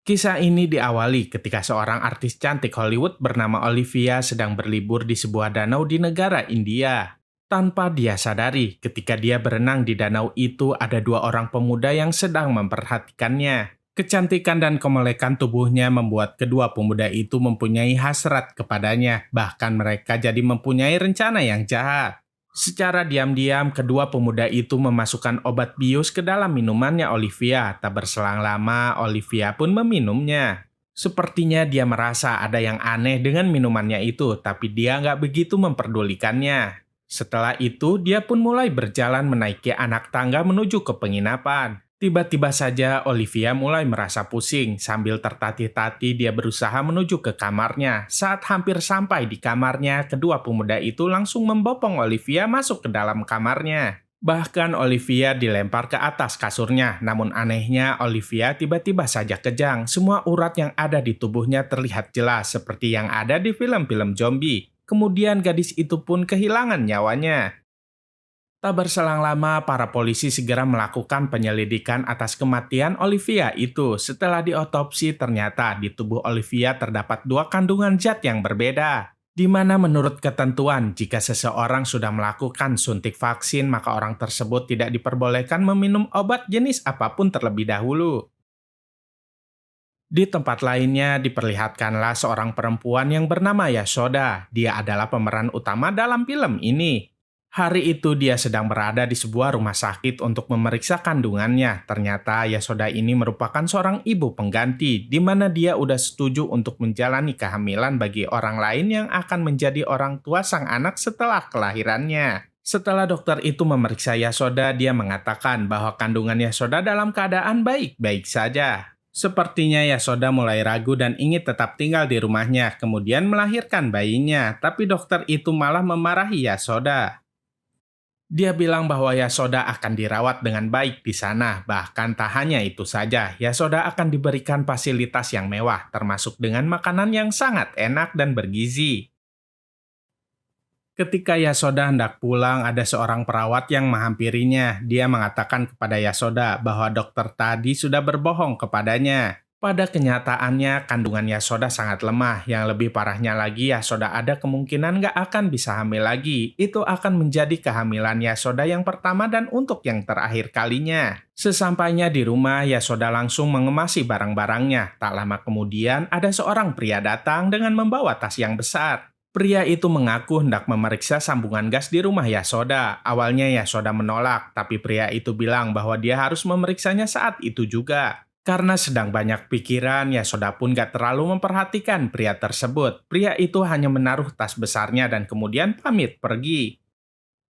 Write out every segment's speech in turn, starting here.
Kisah ini diawali ketika seorang artis cantik Hollywood bernama Olivia sedang berlibur di sebuah danau di negara India. Tanpa dia sadari, ketika dia berenang di danau itu ada dua orang pemuda yang sedang memperhatikannya. Kecantikan dan kemelekan tubuhnya membuat kedua pemuda itu mempunyai hasrat kepadanya, bahkan mereka jadi mempunyai rencana yang jahat. Secara diam-diam, kedua pemuda itu memasukkan obat bius ke dalam minumannya Olivia. Tak berselang lama, Olivia pun meminumnya. Sepertinya dia merasa ada yang aneh dengan minumannya itu, tapi dia nggak begitu memperdulikannya. Setelah itu, dia pun mulai berjalan menaiki anak tangga menuju ke penginapan. Tiba-tiba saja Olivia mulai merasa pusing. Sambil tertatih-tatih dia berusaha menuju ke kamarnya. Saat hampir sampai di kamarnya, kedua pemuda itu langsung membopong Olivia masuk ke dalam kamarnya. Bahkan Olivia dilempar ke atas kasurnya. Namun anehnya Olivia tiba-tiba saja kejang. Semua urat yang ada di tubuhnya terlihat jelas seperti yang ada di film-film zombie. Kemudian gadis itu pun kehilangan nyawanya. Tak berselang lama, para polisi segera melakukan penyelidikan atas kematian Olivia itu. Setelah diotopsi, ternyata di tubuh Olivia terdapat dua kandungan zat yang berbeda. Di mana menurut ketentuan, jika seseorang sudah melakukan suntik vaksin, maka orang tersebut tidak diperbolehkan meminum obat jenis apapun terlebih dahulu. Di tempat lainnya, diperlihatkanlah seorang perempuan yang bernama Yashoda. Dia adalah pemeran utama dalam film ini. Hari itu dia sedang berada di sebuah rumah sakit untuk memeriksa kandungannya. Ternyata Yashoda ini merupakan seorang ibu pengganti, di mana dia udah setuju untuk menjalani kehamilan bagi orang lain yang akan menjadi orang tua sang anak setelah kelahirannya. Setelah dokter itu memeriksa Yashoda, dia mengatakan bahwa kandungan Yashoda dalam keadaan baik-baik saja. Sepertinya Yashoda mulai ragu dan ingin tetap tinggal di rumahnya, kemudian melahirkan bayinya. Tapi dokter itu malah memarahi Yashoda. Dia bilang bahwa Yashoda akan dirawat dengan baik di sana. Bahkan tak hanya itu saja, Yashoda akan diberikan fasilitas yang mewah, termasuk dengan makanan yang sangat enak dan bergizi. Ketika Yashoda hendak pulang, ada seorang perawat yang menghampirinya. Dia mengatakan kepada Yashoda bahwa dokter tadi sudah berbohong kepadanya. Pada kenyataannya, kandungan Yashoda sangat lemah. Yang lebih parahnya lagi, Yashoda ada kemungkinan nggak akan bisa hamil lagi. Itu akan menjadi kehamilan Yashoda yang pertama dan untuk yang terakhir kalinya. Sesampainya di rumah, Yashoda langsung mengemasi barang-barangnya. Tak lama kemudian, ada seorang pria datang dengan membawa tas yang besar. Pria itu mengaku hendak memeriksa sambungan gas di rumah Yashoda. Awalnya Yashoda menolak, tapi pria itu bilang bahwa dia harus memeriksanya saat itu juga. Karena sedang banyak pikiran, Yashoda pun gak terlalu memperhatikan pria tersebut. Pria itu hanya menaruh tas besarnya dan kemudian pamit pergi.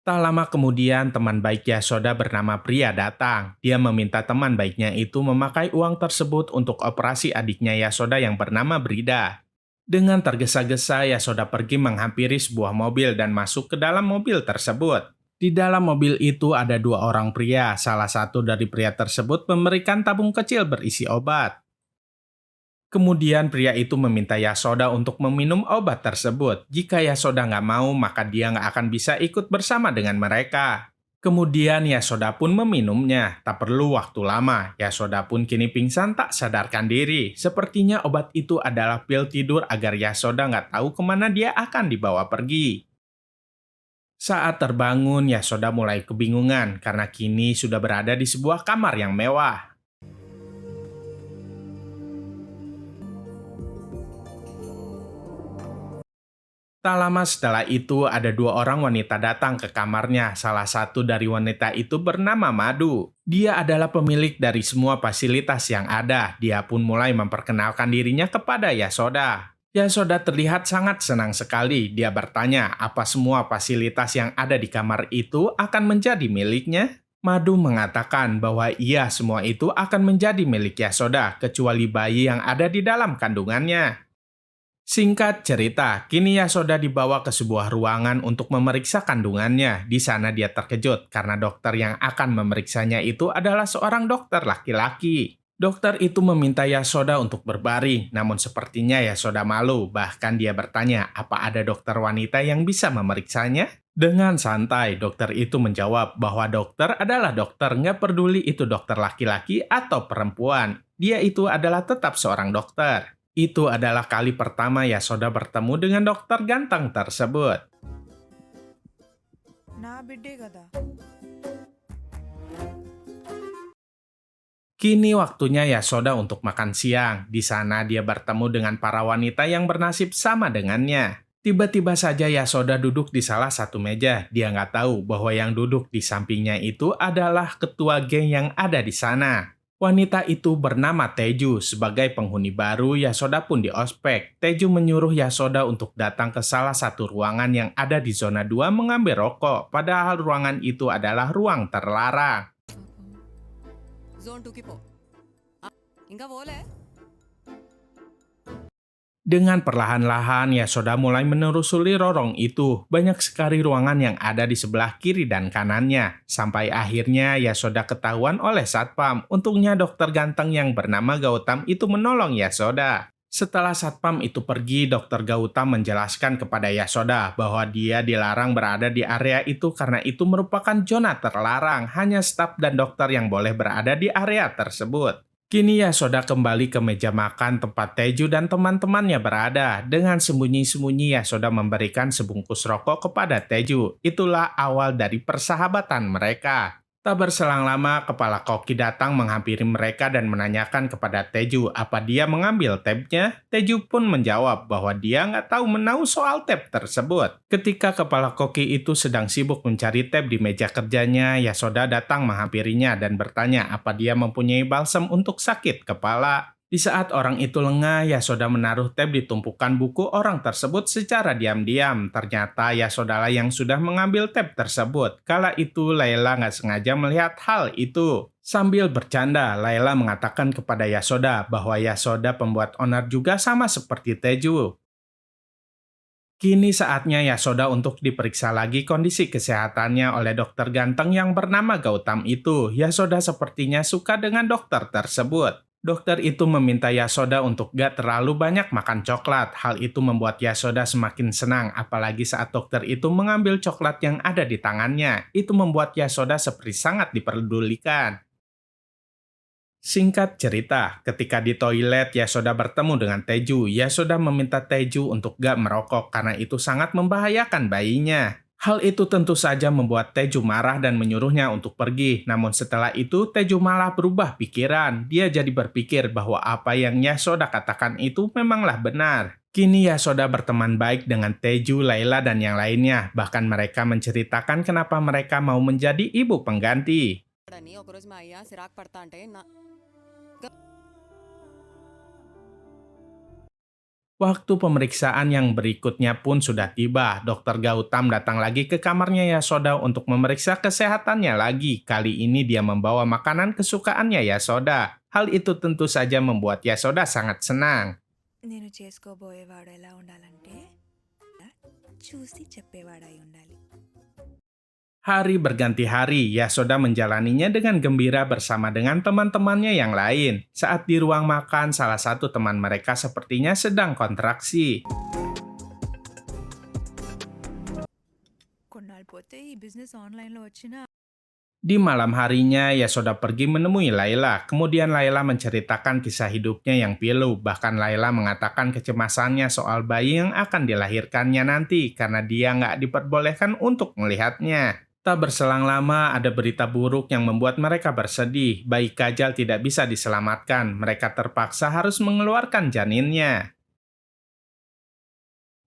Tak lama kemudian, teman baik Yashoda bernama Pria datang. Dia meminta teman baiknya itu memakai uang tersebut untuk operasi adiknya Yashoda yang bernama Brida. Dengan tergesa-gesa, Yashoda pergi menghampiri sebuah mobil dan masuk ke dalam mobil tersebut. Di dalam mobil itu ada dua orang pria. Salah satu dari pria tersebut memberikan tabung kecil berisi obat. Kemudian pria itu meminta Yashoda untuk meminum obat tersebut. Jika Yashoda nggak mau, maka dia nggak akan bisa ikut bersama dengan mereka. Kemudian Yashoda pun meminumnya. Tak perlu waktu lama, Yashoda pun kini pingsan tak sadarkan diri. Sepertinya obat itu adalah pil tidur agar Yashoda nggak tahu kemana dia akan dibawa pergi. Saat terbangun, Yashoda mulai kebingungan karena kini sudah berada di sebuah kamar yang mewah. Tak lama setelah itu, ada dua orang wanita datang ke kamarnya. Salah satu dari wanita itu bernama Madu. Dia adalah pemilik dari semua fasilitas yang ada. Dia pun mulai memperkenalkan dirinya kepada Yashoda. Yashoda terlihat sangat senang sekali. Dia bertanya apa semua fasilitas yang ada di kamar itu akan menjadi miliknya. Madu mengatakan bahwa iya, semua itu akan menjadi milik Yashoda, kecuali bayi yang ada di dalam kandungannya. Singkat cerita, kini Yashoda dibawa ke sebuah ruangan untuk memeriksa kandungannya. Di sana dia terkejut karena dokter yang akan memeriksanya itu adalah seorang dokter laki-laki. Dokter itu meminta Yashoda untuk berbaring, namun sepertinya Yashoda malu. Bahkan dia bertanya, apa ada dokter wanita yang bisa memeriksanya? Dengan santai, dokter itu menjawab bahwa dokter adalah dokter, nggak peduli itu dokter laki-laki atau perempuan. dia itu adalah tetap seorang dokter. Itu adalah kali pertama Yasoda bertemu dengan dokter ganteng tersebut. నా బిడ్డే కదా. Kini waktunya Yasoda untuk makan siang. Di sana dia bertemu dengan para wanita yang bernasib sama dengannya. Tiba-tiba saja Yasoda duduk di salah satu meja. Dia nggak tahu bahwa yang duduk di sampingnya itu adalah ketua geng yang ada di sana. Wanita itu bernama Teju. Sebagai penghuni baru, Yasoda pun di ospek. Teju menyuruh Yasoda untuk datang ke salah satu ruangan yang ada di zona 2 mengambil rokok. Padahal ruangan itu adalah ruang terlarang. Zone 2కి పో ఇంకా పోలే Dengan perlahan-lahan, Yasoda mulai menelusuri lorong itu. Banyak sekali ruangan yang ada di sebelah kiri dan kanannya. Sampai akhirnya Yasoda ketahuan oleh Satpam. Untungnya dokter ganteng yang bernama Gautam itu menolong Yasoda. Setelah Satpam itu pergi, dokter Gautam menjelaskan kepada Yasoda bahwa dia dilarang berada di area itu karena itu merupakan zona terlarang. Hanya staf dan dokter yang boleh berada di area tersebut. Kini Yasoda kembali ke meja makan tempat Teju dan teman-temannya berada. Dengan sembunyi-sembunyi Yasoda memberikan sebungkus rokok kepada Teju. Itulah awal dari persahabatan mereka. Tak berselang lama, kepala koki datang menghampiri mereka dan menanyakan kepada Teju apa dia mengambil tabnya. Teju pun menjawab bahwa dia nggak tahu menahu soal tab tersebut. Ketika kepala koki itu sedang sibuk mencari tab di meja kerjanya, Yasoda datang menghampirinya dan bertanya apa dia mempunyai balsam untuk sakit kepala. Di saat orang itu lengah, Yasoda menaruh tab di tumpukan buku orang tersebut secara diam-diam. Ternyata Yasoda lah yang sudah mengambil tab tersebut. Kala itu Laila nggak sengaja melihat hal itu. Sambil bercanda, Laila mengatakan kepada Yasoda bahwa Yasoda pembuat onar juga sama seperti Teju. Kini saatnya Yasoda untuk diperiksa lagi kondisi kesehatannya oleh dokter ganteng yang bernama Gautam itu. Yasoda sepertinya suka dengan dokter tersebut. Dokter itu meminta Yasoda untuk gak terlalu banyak makan coklat. Hal itu membuat Yasoda semakin senang, apalagi saat dokter itu mengambil coklat yang ada di tangannya. Itu membuat Yasoda seperti sangat diperdulikan. Singkat cerita, ketika di toilet Yasoda bertemu dengan Teju. Yasoda meminta Teju untuk gak merokok karena itu sangat membahayakan bayinya. Hal itu tentu saja membuat Teju marah dan menyuruhnya untuk pergi. Namun setelah itu Teju malah berubah pikiran. Dia jadi berpikir bahwa apa yang Yasoda katakan itu memanglah benar. Kini Yasoda berteman baik dengan Teju, Laila, dan yang lainnya. Bahkan mereka menceritakan kenapa mereka mau menjadi ibu pengganti. అని ఒకరోజు మా అయ్య సిరాకు పడతా అంటే నా Waktu pemeriksaan yang berikutnya pun sudah tiba. Dokter Gautam datang lagi ke kamarnya Yasoda untuk memeriksa kesehatannya lagi. Kali ini dia membawa makanan kesukaannya Yasoda. Hal itu tentu saja membuat Yasoda sangat senang. నేను చేసుకోబోయేవాడు ఎలా ఉండాలంటే చూసి చెప్పేవాడై ఉండాలి. Hari berganti hari, Yasoda menjalaninya dengan gembira bersama dengan teman-temannya yang lain. Saat di ruang makan, salah satu teman mereka sepertinya sedang kontraksi. కొన్నాళ్ళు పోతే ఈ బిజినెస్ ఆన్లైన్లో వచ్చినా Di malam harinya, Yasoda pergi menemui Laila. Kemudian Laila menceritakan kisah hidupnya yang pilu. Bahkan Laila mengatakan kecemasannya soal bayi yang akan dilahirkannya nanti karena dia nggak diperbolehkan untuk melihatnya. Tak berselang lama, ada berita buruk yang membuat mereka bersedih. Bayi Kajal tidak bisa diselamatkan. Mereka terpaksa harus mengeluarkan janinnya.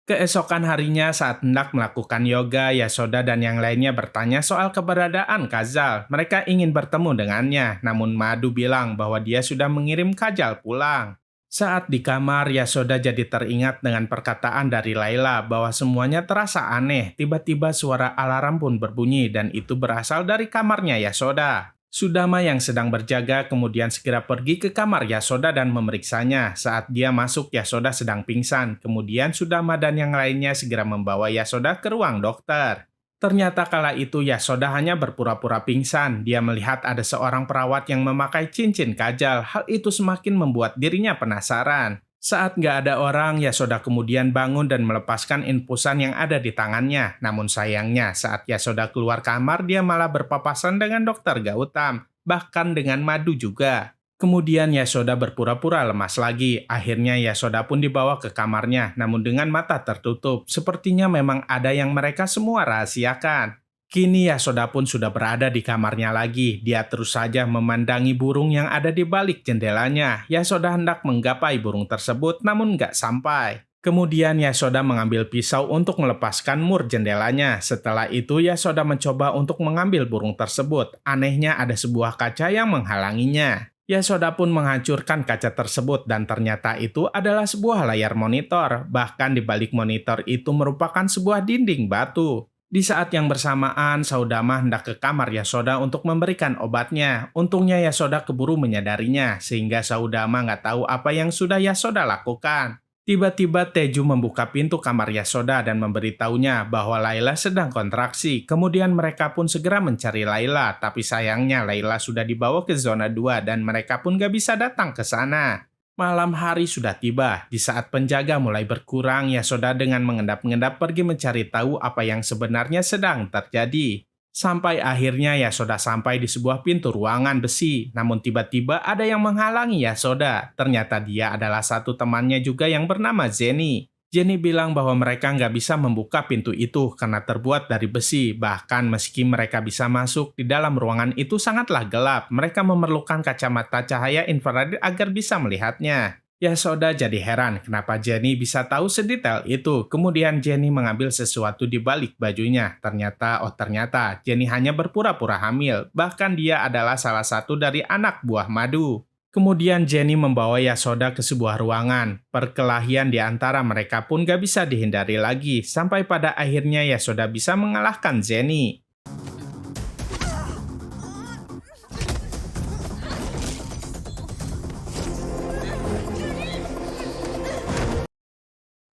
Keesokan harinya saat hendak melakukan yoga, Yasoda dan yang lainnya bertanya soal keberadaan Kajal. Mereka ingin bertemu dengannya, namun Madu bilang bahwa dia sudah mengirim Kajal pulang. Saat di kamar, Yasoda jadi teringat dengan perkataan dari Laila bahwa semuanya terasa aneh. Tiba-tiba suara alarm pun berbunyi dan itu berasal dari kamarnya Yasoda. Sudama yang sedang berjaga kemudian segera pergi ke kamar Yasoda dan memeriksanya. Saat dia masuk, Yasoda sedang pingsan. Kemudian Sudama dan yang lainnya segera membawa Yasoda ke ruang dokter. Ternyata kala itu Yasoda hanya berpura-pura pingsan. Dia melihat ada seorang perawat yang memakai cincin Kajal. Hal itu semakin membuat dirinya penasaran. Saat nggak ada orang, Yasoda kemudian bangun dan melepaskan infusan yang ada di tangannya. Namun sayangnya, saat Yasoda keluar kamar, dia malah berpapasan dengan dokter Gautam. Bahkan dengan Madu juga. Kemudian Yasoda berpura-pura lemas lagi. Akhirnya Yasoda pun dibawa ke kamarnya, namun dengan mata tertutup. Sepertinya memang ada yang mereka semua rahasiakan. Kini Yasoda pun sudah berada di kamarnya lagi. Dia terus saja memandangi burung yang ada di balik jendelanya. Yasoda hendak menggapai burung tersebut, namun nggak sampai. Kemudian Yasoda mengambil pisau untuk melepaskan mur jendelanya. Setelah itu Yasoda mencoba untuk mengambil burung tersebut. Anehnya ada sebuah kaca yang menghalanginya. Yasoda pun menghancurkan kaca tersebut dan ternyata itu adalah sebuah layar monitor. Bahkan di balik monitor itu merupakan sebuah dinding batu. Di saat yang bersamaan, Saudama hendak ke kamar Yasoda untuk memberikan obatnya. Untungnya Yasoda keburu menyadarinya, sehingga Saudama nggak tahu apa yang sudah Yasoda lakukan. Tiba-tiba Teju membuka pintu kamar Yasoda dan memberitahunya bahwa Laila sedang kontraksi. Kemudian mereka pun segera mencari Laila, tapi sayangnya Laila sudah dibawa ke zona 2 dan mereka pun gak bisa datang ke sana. Malam hari sudah tiba. Di saat penjaga mulai berkurang, Yasoda dengan mengendap-endap pergi mencari tahu apa yang sebenarnya sedang terjadi. Sampai akhirnya Yasoda sampai di sebuah pintu ruangan besi. Namun tiba-tiba ada yang menghalangi Yasoda. Ternyata dia adalah satu temannya juga yang bernama Jenny. Jenny bilang bahwa mereka nggak bisa membuka pintu itu karena terbuat dari besi. Bahkan meski mereka bisa masuk, di dalam ruangan itu sangatlah gelap. Mereka memerlukan kacamata cahaya infrared agar bisa melihatnya. Yasoda jadi heran kenapa Jenny bisa tahu sedetail itu. Kemudian Jenny mengambil sesuatu di balik bajunya. Ternyata Jenny hanya berpura-pura hamil. Bahkan dia adalah salah satu dari anak buah Madu. Kemudian Jenny membawa Yasoda ke sebuah ruangan. Perkelahian di antara mereka pun gak bisa dihindari lagi. Sampai pada akhirnya Yasoda bisa mengalahkan Jenny.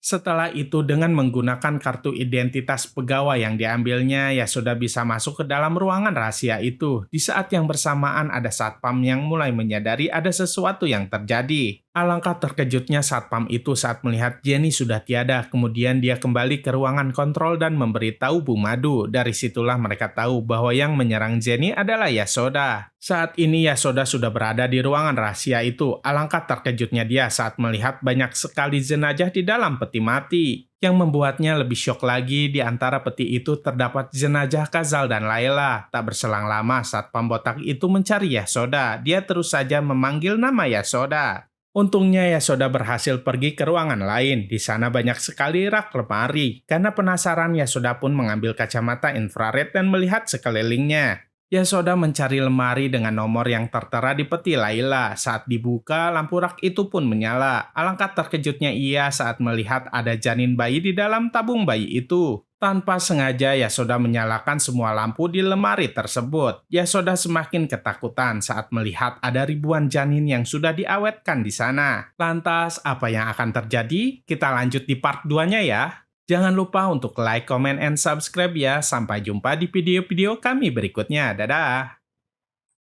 Setelah itu dengan menggunakan kartu identitas pegawai yang diambilnya, Yasoda bisa masuk ke dalam ruangan rahasia itu. Di saat yang bersamaan ada satpam yang mulai menyadari ada sesuatu yang terjadi. Alangkah terkejutnya satpam itu saat melihat Jenny sudah tiada. Kemudian dia kembali ke ruangan kontrol dan memberitahu Bu Madu. Dari situlah mereka tahu bahwa yang menyerang Jenny adalah Yasoda. Saat ini Yasoda sudah berada di ruangan rahasia itu. Alangkah terkejutnya dia saat melihat banyak sekali jenazah di dalam peti mati. Yang membuatnya lebih syok lagi, di antara peti itu terdapat jenazah Kazal dan Laila. Tak berselang lama satpam botak itu mencari Yasoda. Dia terus saja memanggil nama Yasoda. Untungnya Yasoda berhasil pergi ke ruangan lain. Di sana banyak sekali rak lemari. Karena penasaran, Yasoda pun mengambil kacamata infrared dan melihat sekelilingnya. Yasoda mencari lemari dengan nomor yang tertera di peti Laila. Saat dibuka, lampu rak itu pun menyala. Alangkah terkejutnya ia saat melihat ada janin bayi di dalam tabung bayi itu. Tanpa sengaja Yasoda menyalakan semua lampu di lemari tersebut. Yasoda semakin ketakutan saat melihat ada ribuan janin yang sudah diawetkan di sana. Lantas, apa yang akan terjadi? Kita lanjut di part 2-nya ya. Jangan lupa untuk like, comment, and subscribe ya. Sampai jumpa di video-video kami berikutnya. Dadah!